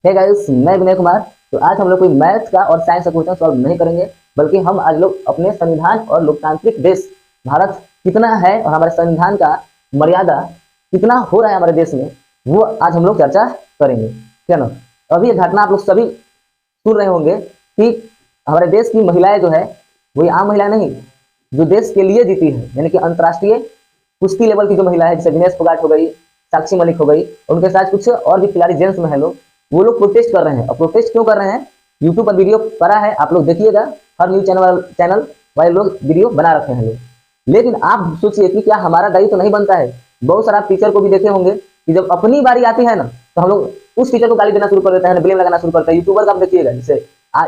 है गाइस, मैं विनय कुमार। तो आज हम लोग कोई मैथ्स का और साइंस का क्वेश्चन सॉल्व नहीं करेंगे, बल्कि हम आज लोग अपने संविधान और लोकतांत्रिक देश भारत कितना है और हमारे संविधान का मर्यादा कितना हो रहा है हमारे देश में, वो आज हम लोग चर्चा करेंगे। ठीक है ना। अभी ये घटना आप लोग सभी सुन रहे होंगे कि हमारे देश की महिलाएं जो है, वही आम महिलाएं नहीं, जो देश के लिए जीती है, यानी कि अंतर्राष्ट्रीय कुश्ती लेवल की जो महिला है, जैसे विनेश फोगाट हो गई, साक्षी मलिक हो गई, उनके साथ कुछ और भी खिलाड़ी जेंट्स में है लोग, वो लोग प्रोटेस्ट कर रहे हैं। और प्रोटेस्ट क्यों कर रहे हैं, यूट्यूब पर वीडियो पड़ा है, आप लोग देखिएगा। हर न्यूज चैनल वाले लोग वीडियो बना रखे हैं लोग। लेकिन आप सोचिए कि क्या हमारा दायित्व तो नहीं बनता है। बहुत सारा टीचर को भी देखे होंगे कि जब अपनी बारी आती है ना, तो हम लोग उस टीचर को गाली देना शुरू कर देते हैं, ब्लेम लगाना शुरू करते हैं। यूट्यूबर का आप देखिएगा, जैसे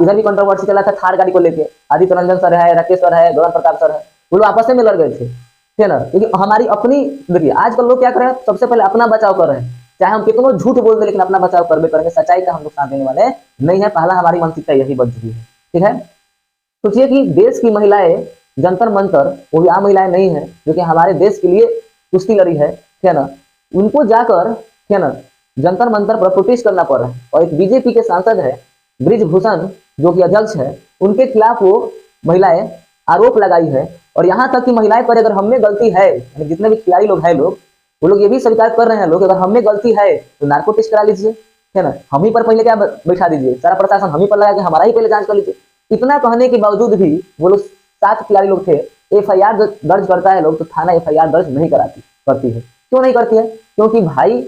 इधर भी कंट्रोवर्सी चला था थार गाड़ी को लेके, आदित्य रंजन सर है, राकेश सर है, गौरव प्रताप सर है, वो लोग आपस में लड़ गए थे, ठीक है ना। क्योंकि हमारी अपनी, देखिए आजकल लोग क्या कर रहे हैं, सबसे पहले अपना बचाव कर रहे हैं। चाहे हम कितना झूठ बोल दें, लेकिन अपना बचाव करबे करेंगे। सच्चाई का हम लोग साथ देने वाले नहीं है। पहला हमारी मानसिकता यही बन चुकी है, ठीक है। सोचिए कि देश की महिलाएं जंतर मंतर, वो भी आम महिलाएं नहीं है, जो कि हमारे देश के लिए कुश्ती लड़ी है, ठीक है ना, उनको जाकर, ठीक है ना, जंतर मंतर पर प्रोटेस्ट करना पड़ रहा है। और एक बीजेपी के सांसद है ब्रिजभूषण, जो कि अध्यक्ष है, उनके खिलाफ वो महिलाएं आरोप लगाई है। और यहाँ तक कि महिलाएं पर अगर हमें गलती है, जितने भी खिलाड़ी लोग हैं लोग, वो लोग ये भी स्वीकार कर रहे हैं लोग, अगर हमें गलती है तो नार्को टेस्ट करा लीजिए, है ना, हम ही पर पहले क्या बैठा दीजिए, सारा प्रशासन हम ही पर लगा के हमारा ही पहले जांच कर लीजिए। इतना कहने के बावजूद भी वो लोग 7 खिलाड़ी लोग थे, एफआईआर दर्ज करता है लोग, तो थाना एफआईआर दर्ज नहीं करती है। क्यों नहीं करती है? क्योंकि भाई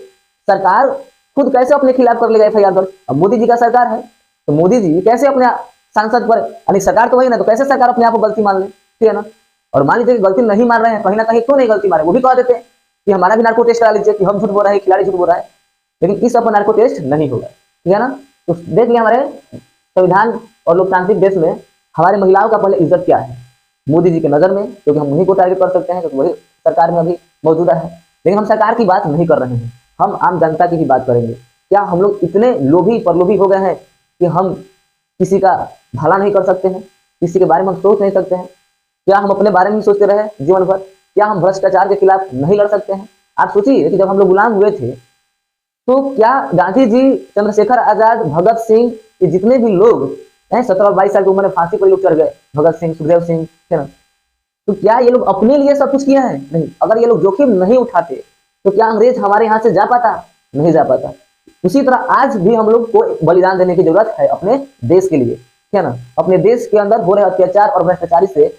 सरकार खुद कैसे अपने खिलाफ कर लेगा एफआईआर दर्ज? अब मोदी जी का सरकार है, तो मोदी जी कैसे अपने सांसद पर, यानी सरकार तो वही ना, तो कैसे सरकार अपने आप को गलती मान ले, ठीक है ना। और मान लीजिए गलती नहीं मान रहे हैं, कहीं ना कहीं क्यों नहीं गलती मारे, वो भी कह देते हैं कि हमारा भी नार्को टेस्ट करा लीजिए, कि हम झूठ बोल रहे हैं, खिलाड़ी झूठ बोल रहा है। लेकिन इस पर नार्को टेस्ट नहीं होगा, ठीक है ना। तो देख लिया हमारे संविधान और लोकतांत्रिक देश में हमारी महिलाओं का पहले इज्जत क्या है मोदी जी की नजर में, क्योंकि हम उन्हीं को टारगेट कर सकते हैं, क्योंकि वही सरकार में अभी मौजूदा है। लेकिन हम सरकार की बात नहीं कर रहे हैं, हम आम जनता की ही बात करेंगे। क्या हम लोग इतने लोभी परलोभी हो गए हैं कि हम किसी का भला नहीं कर सकते हैं, किसी के बारे में हम सोच नहीं सकते हैं? क्या हम अपने बारे में सोचते रहे जीवन भर? क्या हम भ्रष्टाचार के खिलाफ नहीं लड़ सकते हैं? आप सोचिए कि जब हम लोग गुलाम हुए थे, तो क्या गांधी जी, चंद्रशेखर आजाद, भगत सिंह, ये जितने भी लोग हैं, 17 और 22 साल की उम्र में फांसी पर लोग चढ़ गए, भगत सिंह, सुखदेव सिंह, है ना, तो क्या ये लोग अपने लिए सब कुछ किया है? नहीं। अगर ये लोग जोखिम नहीं उठाते, तो क्या अंग्रेज हमारे यहाँ से जा पाता? नहीं जा पाता। उसी तरह आज भी हम लोग को बलिदान देने की जरूरत है अपने देश के लिए, है ना। अपने देश के अंदर हो रहे अत्याचार और भ्रष्टाचारी से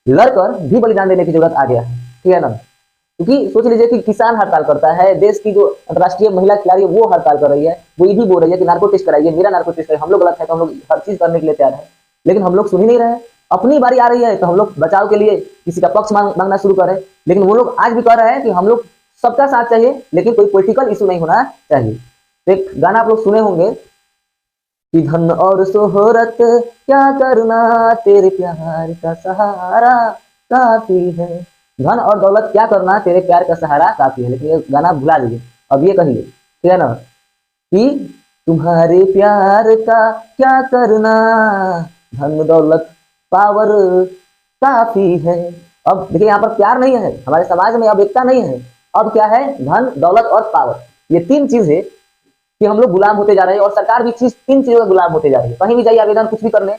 लड़कर भी बलिदान देने की जरूरत आ गया है, ठीक है ना। क्योंकि सोच लीजिए कि किसान हड़ताल करता है, देश की जो अंतर्राष्ट्रीय महिला खिलाड़ी है वो हड़ताल कर रही है, वो ये भी बोल रही है कि नार्को टेस्ट कराइए, मेरा नार्को टेस्ट कराइए। हम लोग गलत है तो हम लोग हर चीज करने के लिए तैयार है, लेकिन हम लोग सुन ही नहीं रहे। अपनी बारी आ रही है तो हम लोग बचाव के लिए किसी का पक्ष मांगना शुरू करें। लेकिन वो लोग आज भी कह रहे हैं कि हम लोग सबका साथ चाहिए, लेकिन कोई पॉलिटिकल इशू नहीं होना चाहिए। एक गाना आप लोग सुने होंगे कि धन और शोहरत क्या करना, तेरे प्यार का सहारा काफी है। धन और दौलत क्या करना, तेरे प्यार का सहारा काफी है। लेकिन ये गाना भुला दीजिए, अब ये कहिए, ठीक है ना, कि तुम्हारे प्यार का क्या करना, धन दौलत पावर काफी है। अब देखिए यहाँ पर प्यार नहीं है, हमारे समाज में अब एकता नहीं है। अब क्या है? धन दौलत और पावर, ये 3 चीज है कि हम लोग गुलाम होते जा रहे हैं। और सरकार भी 3 चीजों का गुलाम होते जा रही है। कहीं भी जाइए आवेदन कुछ भी करने,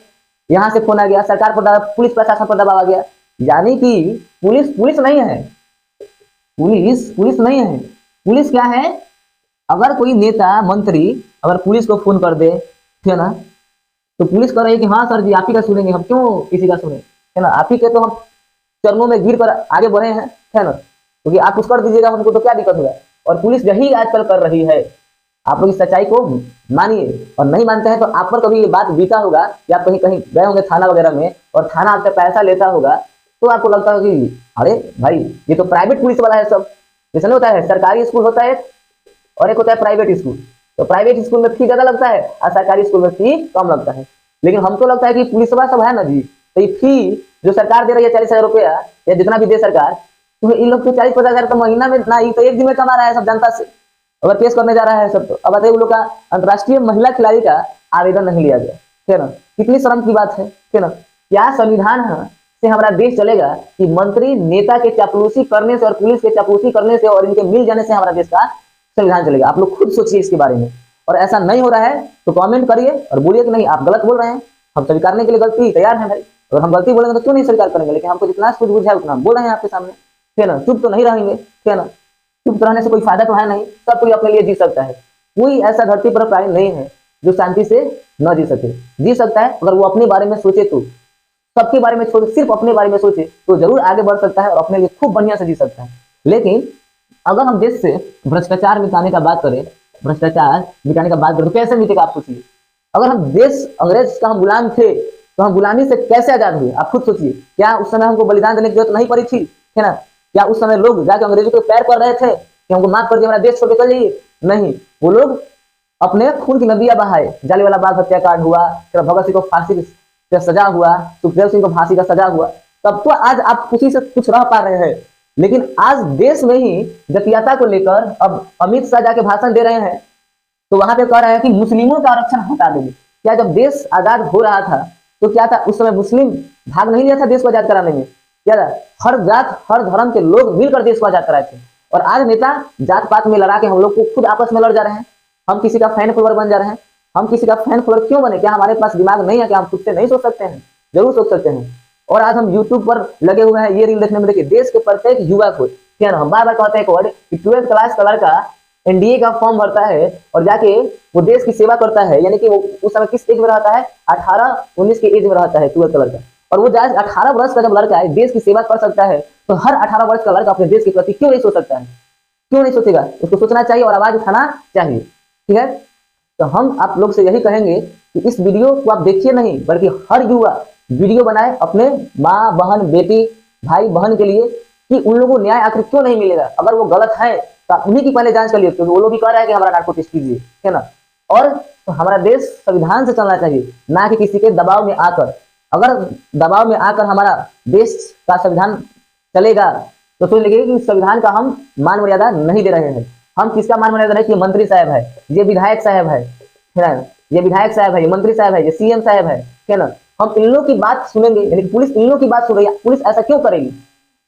यहाँ से फोन आ गया, सरकार पर, पुलिस प्रशासन पर दबाव आ गया। यानी कि पुलिस नहीं है, पुलिस नहीं है। पुलिस क्या है? अगर कोई नेता मंत्री अगर पुलिस को फोन कर दे, ठीक है ना, तो पुलिस कह रही है कि हाँ सर जी आप ही का सुनेंगे, हम क्यों किसी का सुने, है ना। आप ही के तो हम चरणों में गिर कर आगे बढ़े हैं, है ना, क्योंकि आप कुछ कर दीजिएगा हमको तो क्या दिक्कत होगा। और पुलिस यही आजकल कर रही है। आप लोग इस सच्चाई को मानिए, और नहीं मानते हैं तो आप पर कभी ये बात बीता होगा कि आप कहीं कहीं गए होंगे थाना वगैरह में, और थाना आपसे पैसा लेता होगा, तो आपको लगता है कि अरे भाई ये तो प्राइवेट पुलिस वाला है सब। जैसे नहीं होता है, सरकारी स्कूल होता है और एक होता है प्राइवेट स्कूल। तो प्राइवेट स्कूल में फी ज्यादा लगता है और सरकारी स्कूल में फी कम लगता है। लेकिन हमको लगता है कि पुलिस वाला सब है ना जी, तो ये फी जो सरकार दे रही है 40,000 रुपया, या जितना भी दे सरकार, तो इन लोग को 40-50 हजार तो महीना में ना, ये तो एक दिन में कमा रहा है सब जनता से, अगर केस करने जा रहा है सब। तो अब बताइए उन लोग का अंतर्राष्ट्रीय महिला खिलाड़ी का आवेदन नहीं लिया गया, ठीक है ना। कितनी शर्म की बात है, ठीक है ना। क्या संविधान से हमारा देश चलेगा कि मंत्री नेता के चापलूसी करने से और पुलिस के चापलूसी करने से और इनके मिल जाने से हमारा देश का संविधान चलेगा? आप लोग खुद सोचिए इसके बारे में। और ऐसा नहीं हो रहा है तो कमेंट करिए और बोलिए कि नहीं आप गलत बोल रहे हैं, हम स्वीकारने के लिए गलती तैयार हैं भाई। अगर हम गलती बोलेंगे तो क्यों नहीं स्वीकार करेंगे, लेकिन हमको जितना सूझबूझ है उतना हम बोल रहे हैं आपके सामने, ठीक है ना। चुप तो नहीं रहेंगे, ठीक है ना। चुप रहने से कोई फायदा तो है नहीं, सब कोई अपने लिए जी सकता है। कोई ऐसा धरती पर प्राणी नहीं है जो शांति से न जी सके। जी सकता है अगर वो अपने बारे में सोचे, तो सबके बारे में छोड़ सिर्फ अपने बारे में सोचे तो जरूर आगे बढ़ सकता है और अपने लिए खूब बढ़िया से जी सकता है। लेकिन अगर हम देश से भ्रष्टाचार मिटाने का बात करें, भ्रष्टाचार मिटाने का बात करें तो कैसे मिटेगा आप सोचिए। अगर हम देश अंग्रेज का हम गुलाम थे तो हम गुलामी से कैसे आजाद हुए, आप खुद सोचिए। क्या उस समय हमको बलिदान देने की जरूरत नहीं पड़ी थी, है ना। क्या उस समय लोग जाके अंग्रेजों के पैर पड़ रहे थे कि हमको माफ कर दिया, हमारा देश छोड़ के चल जाइए? नहीं, वो लोग अपने खून की नदियां बहाए। जालियांवाला बाग हत्याकांड हुआ, फिर भगत सिंह को फांसी का सजा हुआ, सुखदेव सिंह को फांसी का सजा हुआ, तब तो आज आप खुशी से कुछ रह पा रहे हैं। लेकिन आज देश में ही जातीयता को लेकर अब अमित शाह जाके भाषण दे रहे हैं, तो वहां पे कह रहे हैं कि मुस्लिमों का आरक्षण हटा देंगे। क्या जब देश आजाद हो रहा था तो क्या था, उस समय मुस्लिम भाग नहीं लिया था देश को आजाद कराने में? क्या था, हर जात हर धर्म के लोग मिलकर देश को आजाद कराए थे। और आज नेता जात पात में लड़ा के हम लोग को खुद आपस में लड़ जा रहे हैं, हम किसी का फैन फॉलोअर बन जा रहे हैं। हम किसी का फैन फॉलोअर क्यों बने? क्या हमारे पास दिमाग नहीं है? क्या हम खुद से नहीं सोच सकते हैं? जरूर सोच सकते हैं। और आज हम यूट्यूब पर लगे हुए हैं ये रील देखने में। देखिए, देश के प्रत्येक युवा को, क्या ना, हम बार बार कहते हैं एक वर्ड कि 12th क्लास का लड़का एनडीए का फॉर्म भरता है और जाके वो देश की सेवा करता है। यानी कि वो उस समय किस एज में रहता है, 18-19 के एज में रहता है 12th का लड़का। और वो जाए 18 वर्ष का जब लड़का है देश की सेवा कर सकता है, तो हर 18 वर्ष का लड़का अपने देश के प्रति क्यों नहीं सोच सकता है? क्यों नहीं सोचेगा? उसको सोचना चाहिए और आवाज उठाना चाहिए, ठीक है। तो हम आप लोग से यही कहेंगे कि इस वीडियो को आप देखिए नहीं, बल्कि हर युवा वीडियो बनाए अपने माँ बहन बेटी भाई बहन के लिए कि उन लोगों को न्याय आखिर क्यों नहीं मिलेगा। अगर वो गलत है तो आप उन्हीं की पहले जांच कर लिए, क्योंकि वो लोग भी कह रहे हैं कि हमारा नार्को टेस्ट कीजिए, है ना। और तो हमारा देश संविधान से चलना चाहिए, ना कि किसी के दबाव में आकर। अगर दबाव में आकर हमारा देश का संविधान चलेगा तो सोच लीजिए कि संविधान का हम मान मर्यादा नहीं दे रहे हैं। हम किसका मान मर्यादा नहीं, कि मंत्री साहब है, ये विधायक साहब है ना, ये विधायक साहब है, ये मंत्री साहब है, ये सीएम साहब है ना। हम इन लोगों की बात सुनेंगे, यानी कि पुलिस इन लोगों की बात सुन रही है। पुलिस ऐसा क्यों करेगी,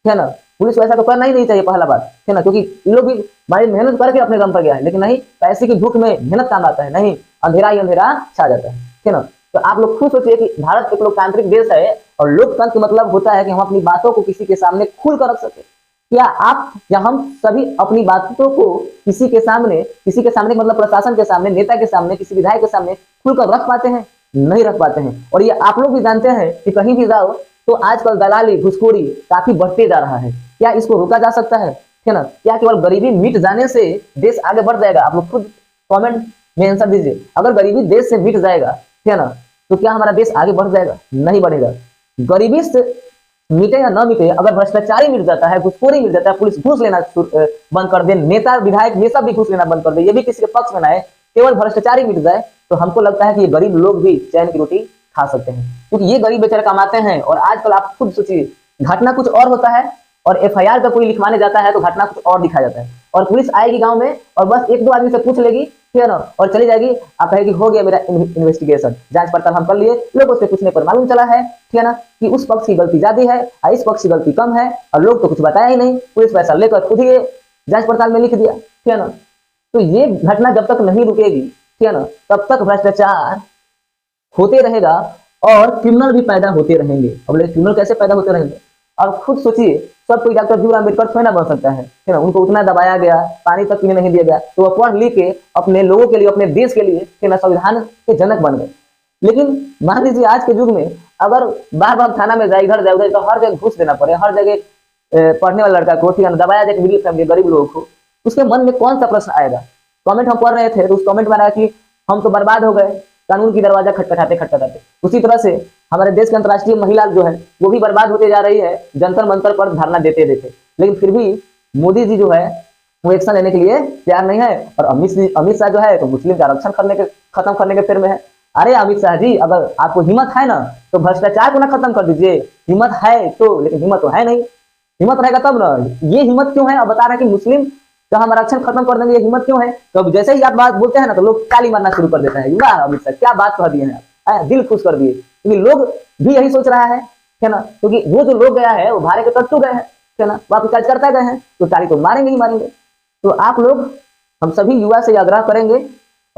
है ना। पुलिस को ऐसा तो करना ही नहीं चाहिए, पहला बात, है ना, क्योंकि इन लोग भी हमारी मेहनत करके अपने दम पर गया है। लेकिन नहीं, पैसे की भूख में मेहनत काम आता है नहीं, अंधेरा ही अंधेरा छा जाता है ना। तो आप लोग खुद सोचिए कि भारत एक लोकतांत्रिक देश है और लोकतंत्र मतलब होता है कि हम अपनी बातों को किसी के सामने खुल कर रख सके। क्या आप या हम सभी अपनी बातों को किसी के सामने मतलब प्रशासन के सामने, नेता के सामने, किसी विधायक के सामने खुलकर रख पाते हैं? नहीं रख पाते हैं। और ये आप लोग भी जानते हैं कि कहीं भी जाओ तो आजकल दलाली घुसखोरी काफी बढ़ते जा रहा है। क्या इसको रोका जा सकता है ना? क्या केवल गरीबी मिट जाने से देश आगे बढ़ जाएगा? आप लोग खुद कमेंट में आंसर दीजिए। अगर गरीबी देश से मिट जाएगा, है ना, तो क्या हमारा देश आगे बढ़ जाएगा? नहीं बढ़ेगा। गरीबी से मिटे या ना मिटे, अगर भ्रष्टाचारी मिट जाता है, घुसखोरी मिट जाता है, पुलिस घूस लेना बंद कर दे, नेता विधायक ये सब भी घूस लेना बंद कर दे, ये भी किसी के पक्ष में ना है, केवल भ्रष्टाचारी मिट जाए, तो हमको लगता है कि ये गरीब लोग भी चैन की रोटी खा सकते हैं। क्योंकि ये गरीब बेचारे कमाते हैं। और आजकल आप खुद सोचिए, घटना कुछ और होता है और एफआईआर का कोई लिखवाने जाता है तो घटना कुछ और दिखाया जाता है। और पुलिस आएगी गांव में और बस एक दो आदमी से पूछ लेगी, ठीक है ना, और चली जाएगी। आप कहेगी हो गया मेरा इन्वेस्टिगेशन, जांच पड़ताल हम कर लिए। लोगों से पूछने पर मालूम चला है, ठीक है ना, कि उस पक्ष की गलती ज्यादा है और इस पक्ष की गलती कम है, और लोग तो कुछ बताया ही नहीं। पुलिस पैसा लेकर खुद ही जांच पड़ताल में लिख दिया, ठीक है ना। तो ये घटना जब तक नहीं रुकेगी, ठीक है ना, तब तक भ्रष्टाचार होते रहेगा और क्रिमिनल भी पैदा होते रहेंगे। अब लेकिन क्रिमिनल कैसे पैदा होते रहेंगे? अब खुद सोचिए, सब कोई डॉक्टर भीमराव अम्बेडकर थोड़ी ना बन सकता है ना। उनको उतना दबाया गया, पानी तक पीने नहीं दिया गया, तो वह पढ़ लिख के अपने लोगों के लिए, अपने देश के लिए, है ना, संविधान के जनक बन गए। लेकिन मान लीजिए आज के युग में अगर बार बार थाना में जाए, इधर जाए उधर, तो हर जगह घूस देना पड़े, हर जगह पढ़ने वाले लड़का को, ठीक है ना, दबाया जाए मिडिल फैमिली गरीब लोगों को, उसके मन में कौन सा प्रश्न आएगा? कमेंट हम पढ़ रहे थे तो उस कमेंट में आया कि हम तो बर्बाद हो गए कानून की दरवाजा खटखटाते खटखटाते। उसी तरह से हमारे देश की अंतर्राष्ट्रीय महिला जो है वो भी बर्बाद होते जा रही है जंतर मंतर पर धरना देते देते। लेकिन फिर भी मोदी जी जो है वो एक्शन लेने के लिए तैयार नहीं है। और अमित शाह जो है तो मुस्लिम का आरक्षण खत्म करने के फेर में है। अरे अमित शाह जी, अगर आपको हिम्मत है ना तो भ्रष्टाचार को ना खत्म कर दीजिए। हिम्मत है तो, लेकिन हिम्मत तो है नहीं। हिम्मत रहेगा तब ना। ये हिम्मत क्यों है? अब बता रहे हैं कि मुस्लिम का हम आरक्षण खत्म कर देंगे, ये हिम्मत क्यों है? तो जैसे ही आप बात बोलते हैं ना तो लोग ताली मारना शुरू कर देते हैं। वाह अमित शाह, क्या बात कह दिए हैं आप, दिल खुश कर दिए। क्योंकि लोग भी यही सोच रहा है ना, क्योंकि वो जो लोग गया है वो भारे के टट्टू गए हैं, है ना, वो आपकी कार्यकर्ता गए हैं, तो ताली तो मारेंगे ही मारेंगे। तो आप लोग, हम सभी युवा से आग्रह करेंगे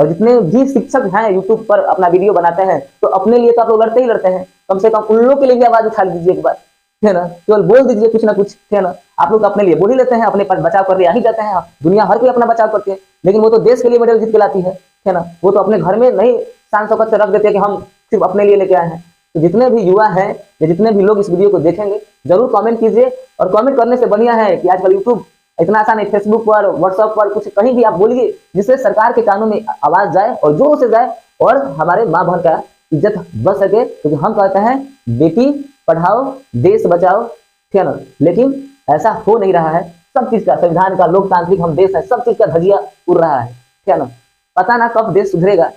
और जितने भी शिक्षक हैं यूट्यूब पर अपना वीडियो बनाते हैं, तो अपने लिए तो आप लोग लड़ते ही लड़ते हैं, कम से कम उन लोगों के लिए भी आवाज उठा लीजिए एक बार, है ना। केवल बोल दीजिए कुछ ना कुछ, है ना। आप लोग अपने लिए बोल ही लेते हैं, अपने बचाव कर ही जाते हैं, दुनिया हर कोई अपना बचाव करती है, लेकिन वो तो देश के लिए मेडल जीत के लाती है ना। वो तो अपने घर में नहीं शान शौकत से रख देते हैं कि हम सिर्फ अपने लिए लेके आए हैं। तो जितने भी युवा हैं या जितने भी लोग इस वीडियो को देखेंगे, जरूर कमेंट कीजिए। और कमेंट करने से बढ़िया है कि आजकल यूट्यूब इतना आसान है, फेसबुक पर, व्हाट्सएप पर, कुछ कहीं भी आप बोलिए, जिससे सरकार के कानों में आवाज जाए और जोर से जाए, और हमारे माँ बहन का इज्जत बच सके। क्योंकि हम कहते हैं बेटी पढ़ाओ देश बचाओ, ठीक है ना। लेकिन ऐसा हो नहीं रहा है। सब चीज का, संविधान का, लोकतांत्रिक हम देश है, सब चीज का धजिया उड़ रहा है, ठीक है ना। पता ना कब देश सुधरेगा,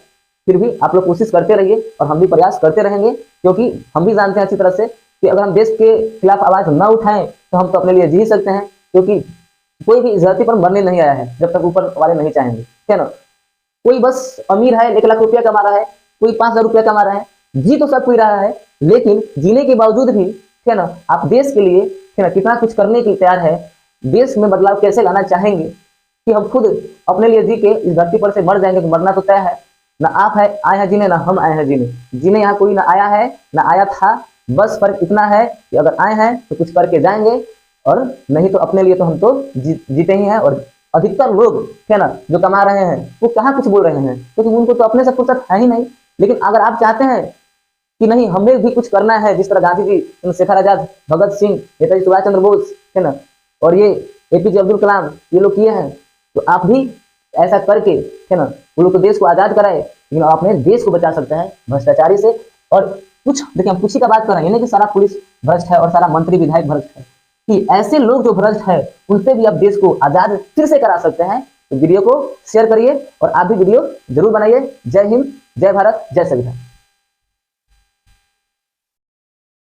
फिर भी आप लोग कोशिश करते रहिए और हम भी प्रयास करते रहेंगे। क्योंकि हम भी जानते हैं अच्छी तरह से कि अगर हम देश के खिलाफ आवाज न उठाएं तो हम तो अपने लिए जी सकते हैं। क्योंकि कोई भी इस धरती पर मरने नहीं आया है जब तक ऊपर वाले नहीं चाहेंगे, ठीक है ना। कोई बस अमीर है, 1 लाख रुपया कमा रहा है, कोई 5,000 रुपया कमा रहा है, जी तो सब कोई रहा है, लेकिन जीने के बावजूद भी, ठीक है ना, आप देश के लिए, ठीक है ना, कितना कुछ करने के लिए तैयार है। देश में बदलाव कैसे लाना चाहेंगे कि हम खुद अपने लिए जी के इस धरती पर से मर जाएंगे, तो मरना तो तय है ना। आप है आए हैं जीने, ना हम आए हैं जीने। जीने यहाँ कोई ना आया है ना आया था, बस फर्क इतना है कि अगर आए हैं तो कुछ करके जाएंगे, और नहीं तो अपने लिए तो हम तो जीते ही हैं। और अधिकतर लोग, है ना, जो कमा रहे हैं वो कहाँ कुछ बोल रहे हैं, क्योंकि उनको तो अपने से फुर्सत है ही नहीं। लेकिन अगर आप चाहते हैं कि नहीं हमें भी कुछ करना है, जिस तरह गांधी जी, चंद्रशेखर आजाद, भगत सिंह, नेताजी सुभाष चंद्र बोस, है ना, और ये एपीजे अब्दुल कलाम, ये लोग किए हैं, तो आप भी ऐसा करके, है ना, वो लोग तो देश को आजाद कराए, लेकिन आप अपने देश को बचा सकते हैं भ्रष्टाचारी से। और कुछ देखिए, हम कुछ ही का बात कर रहे हैं, नहीं कि सारा पुलिस भ्रष्ट है और सारा मंत्री विधायक भ्रष्ट है, कि ऐसे लोग जो भ्रष्ट है उनसे भी आप देश को आजाद फिर से करा सकते हैं। तो वीडियो को शेयर करिए और आप भी वीडियो जरूर बनाइए। जय हिंद, जय भारत, जय संविधान।